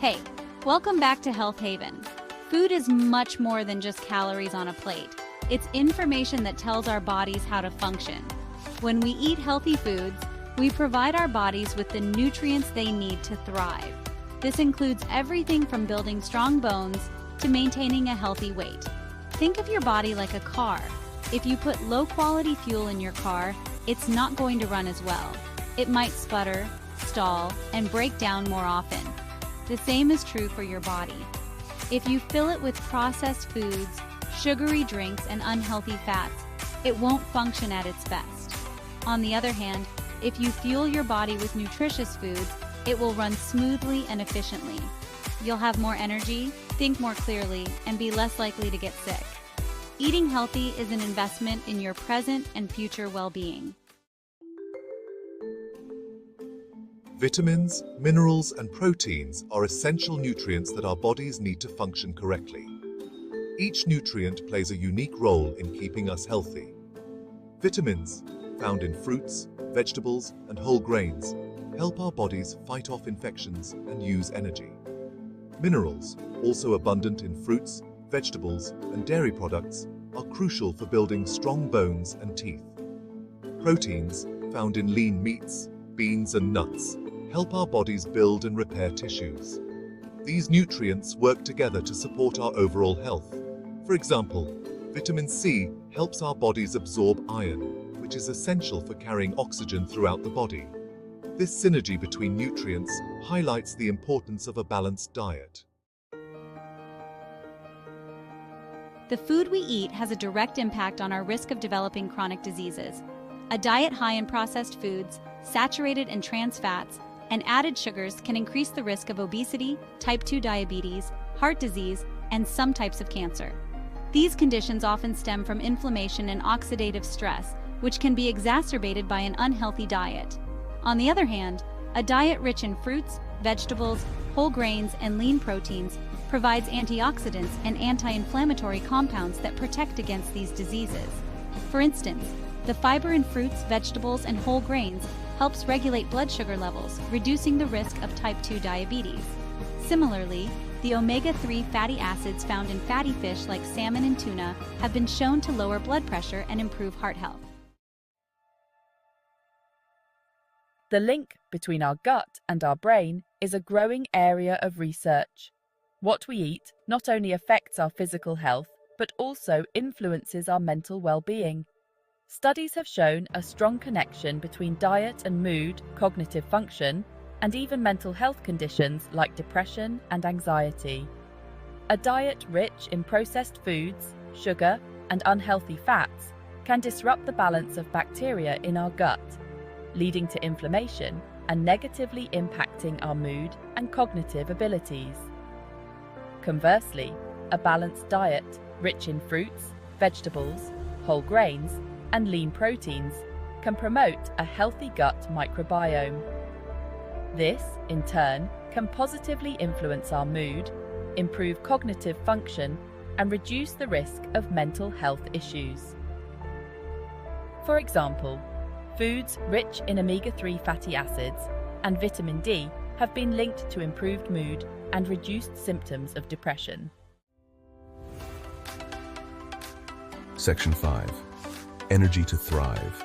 Hey, welcome back to Health Haven. Food is much more than just calories on a plate. It's information that tells our bodies how to function. When we eat healthy foods, we provide our bodies with the nutrients they need to thrive. This includes everything from building strong bones to maintaining a healthy weight. Think of your body like a car. If you put low-quality fuel in your car, it's not going to run as well. It might sputter, stall, and break down more often. The same is true for your body. If you fill it with processed foods, sugary drinks, and unhealthy fats, it won't function at its best. On the other hand, if you fuel your body with nutritious foods, it will run smoothly and efficiently. You'll have more energy, think more clearly, and be less likely to get sick. Eating healthy is an investment in your present and future well-being. Vitamins, minerals, and proteins are essential nutrients that our bodies need to function correctly. Each nutrient plays a unique role in keeping us healthy. Vitamins, found in fruits, vegetables, and whole grains, help our bodies fight off infections and use energy. Minerals, also abundant in fruits, vegetables, and dairy products, are crucial for building strong bones and teeth. Proteins, found in lean meats, beans, and nuts, help our bodies build and repair tissues. These nutrients work together to support our overall health. For example, vitamin C helps our bodies absorb iron, which is essential for carrying oxygen throughout the body. This synergy between nutrients highlights the importance of a balanced diet. The food we eat has a direct impact on our risk of developing chronic diseases. A diet high in processed foods, saturated and trans fats, and added sugars can increase the risk of obesity, type 2 diabetes, heart disease, and some types of cancer. These conditions often stem from inflammation and oxidative stress, which can be exacerbated by an unhealthy diet. On the other hand, a diet rich in fruits, vegetables, whole grains, and lean proteins provides antioxidants and anti-inflammatory compounds that protect against these diseases. For instance, the fiber in fruits, vegetables, and whole grains helps regulate blood sugar levels, reducing the risk of type 2 diabetes. Similarly, the omega-3 fatty acids found in fatty fish like salmon and tuna have been shown to lower blood pressure and improve heart health. The link between our gut and our brain is a growing area of research. What we eat not only affects our physical health, but also influences our mental well-being. Studies have shown a strong connection between diet and mood, cognitive function, and even mental health conditions like depression and anxiety. A diet rich in processed foods, sugar, and unhealthy fats can disrupt the balance of bacteria in our gut, leading to inflammation and negatively impacting our mood and cognitive abilities. Conversely, a balanced diet rich in fruits, vegetables, whole grains, and lean proteins can promote a healthy gut microbiome. This, in turn, can positively influence our mood, improve cognitive function, and reduce the risk of mental health issues. For example, foods rich in omega-3 fatty acids and vitamin D have been linked to improved mood and reduced symptoms of depression. Section 5. Energy to thrive.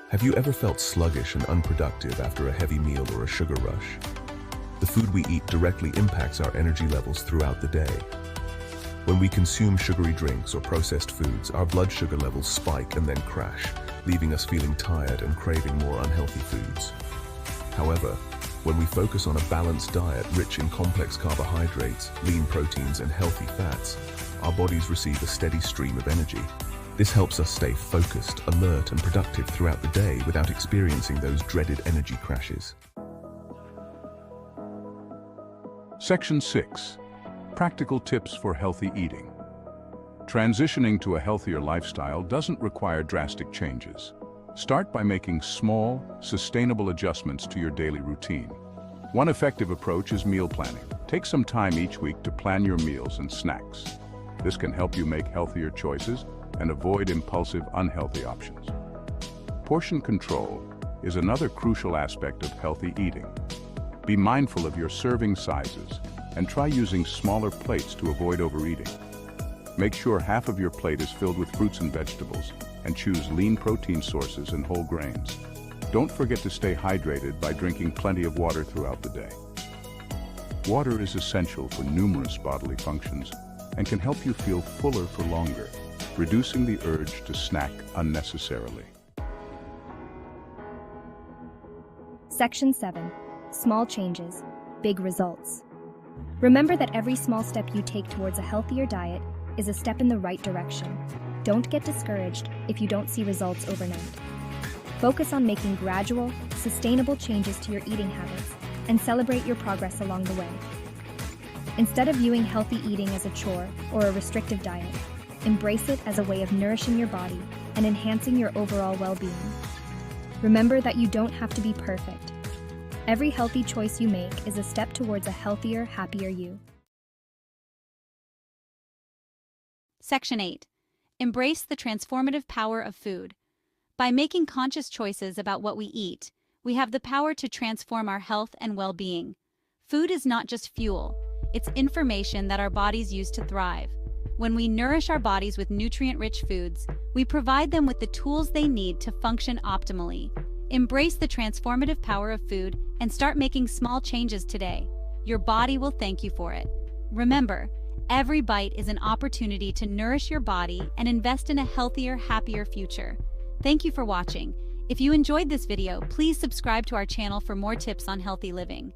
Have you ever felt sluggish and unproductive after a heavy meal or a sugar rush? The food we eat directly impacts our energy levels throughout the day. When we consume sugary drinks or processed foods, our blood sugar levels spike and then crash, leaving us feeling tired and craving more unhealthy foods. However, when we focus on a balanced diet rich in complex carbohydrates, lean proteins, and healthy fats, our bodies receive a steady stream of energy. This helps us stay focused, alert, and productive throughout the day without experiencing those dreaded energy crashes. Section 6. Practical tips for healthy eating. Transitioning to a healthier lifestyle doesn't require drastic changes. Start by making small, sustainable adjustments to your daily routine. One effective approach is meal planning. Take some time each week to plan your meals and snacks. This can help you make healthier choices and avoid impulsive, unhealthy options. Portion control is another crucial aspect of healthy eating. Be mindful of your serving sizes and try using smaller plates to avoid overeating. Make sure half of your plate is filled with fruits and vegetables, and choose lean protein sources and whole grains. Don't forget to stay hydrated by drinking plenty of water throughout the day. Water is essential for numerous bodily functions and can help you feel fuller for longer, reducing the urge to snack unnecessarily. Section 7. Small changes, big results. Remember that every small step you take towards a healthier diet is a step in the right direction. Don't get discouraged if you don't see results overnight. Focus on making gradual, sustainable changes to your eating habits and celebrate your progress along the way. Instead of viewing healthy eating as a chore or a restrictive diet, embrace it as a way of nourishing your body and enhancing your overall well-being. Remember that you don't have to be perfect. Every healthy choice you make is a step towards a healthier, happier you. Section 8. Embrace the transformative power of food. By making conscious choices about what we eat, we have the power to transform our health and well-being. Food is not just fuel, it's information that our bodies use to thrive. When we nourish our bodies with nutrient-rich foods, we provide them with the tools they need to function optimally. Embrace the transformative power of food and start making small changes today. Your body will thank you for it. Remember, every bite is an opportunity to nourish your body and invest in a healthier, happier future. Thank you for watching. If you enjoyed this video, please subscribe to our channel for more tips on healthy living.